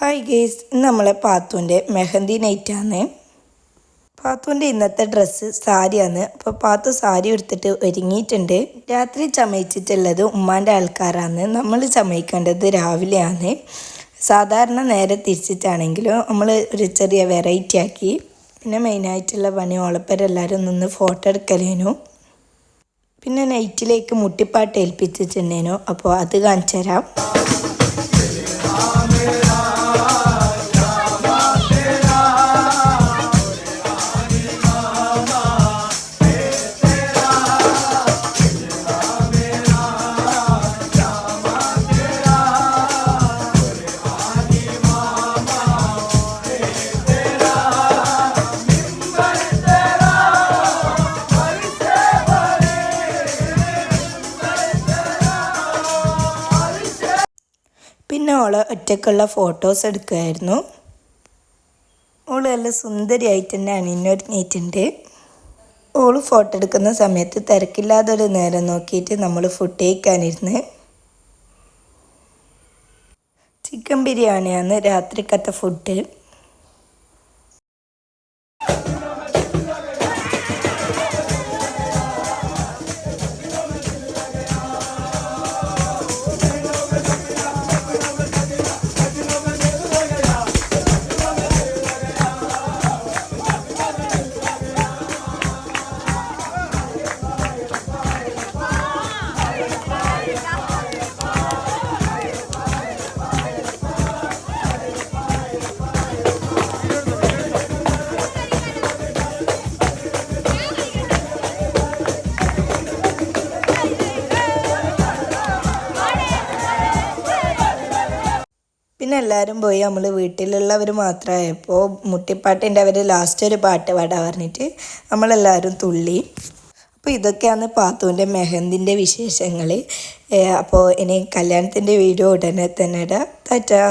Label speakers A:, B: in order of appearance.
A: Hi guys, ഇന്ന് നമ്മളെ പാത്തുവിൻ്റെ മെഹന്തി നൈറ്റാണ്. പാത്തുവിൻ്റെ ഇന്നത്തെ ഡ്രസ്സ് സാരിയാണ്. അപ്പോൾ പാത്തു സാരി എടുത്തിട്ട് ഒരുങ്ങിയിട്ടുണ്ട്. രാത്രി ചമയിച്ചിട്ടുള്ളത് ഉമ്മാൻ്റെ ആൾക്കാരാണ്. നമ്മൾ ചമയിക്കേണ്ടത് രാവിലെയാണ്. സാധാരണ നേരെ തിരിച്ചിട്ടാണെങ്കിലും നമ്മൾ ഒരു ചെറിയ വെറൈറ്റി ആക്കി. പിന്നെ മെയിനായിട്ടുള്ള പണി ഓളപ്പരെല്ലാവരും നിന്ന് ഫോട്ടോ എടുക്കലേനു. പിന്നെ നൈറ്റിലേക്ക് മുട്ടിപ്പാട്ട് ഏൽപ്പിച്ചിട്ടുണ്ടേനു. അപ്പോൾ അത് കാണിച്ചു തരാം. പിന്നെ ഓള് ഒറ്റക്കുള്ള ഫോട്ടോസ് എടുക്കുമായിരുന്നു. ഓള് നല്ല സുന്ദരിയായിട്ട് തന്നെ അണിഞ്ഞൊരുങ്ങിയിട്ടുണ്ട്. ഓള് ഫോട്ടോ എടുക്കുന്ന സമയത്ത് തിരക്കില്ലാതൊരു നേരം നോക്കിയിട്ട് നമ്മൾ ഫുഡ് കഴിക്കാനിരുന്ന്. ചിക്കൻ ബിരിയാണിയാണ് രാത്രിക്കത്തെ ഫുഡ്. പിന്നെ എല്ലാവരും പോയി. നമ്മൾ വീട്ടിലുള്ളവർ മാത്രമായപ്പോൾ മുട്ടിപ്പാട്ടിൻ്റെ അവർ ലാസ്റ്റ് ഒരു പാട്ട് പാടാൻ പറഞ്ഞിട്ട് നമ്മളെല്ലാവരും തുള്ളി. അപ്പോൾ ഇതൊക്കെയാണ് പാത്തുവിൻ്റെ മെഹന്തിൻ്റെ വിശേഷങ്ങൾ. അപ്പോൾ ഇനി കല്യാണത്തിൻ്റെ വീഡിയോ ഉടനെ തന്നെ ഇടാം. ടാറ്റാ.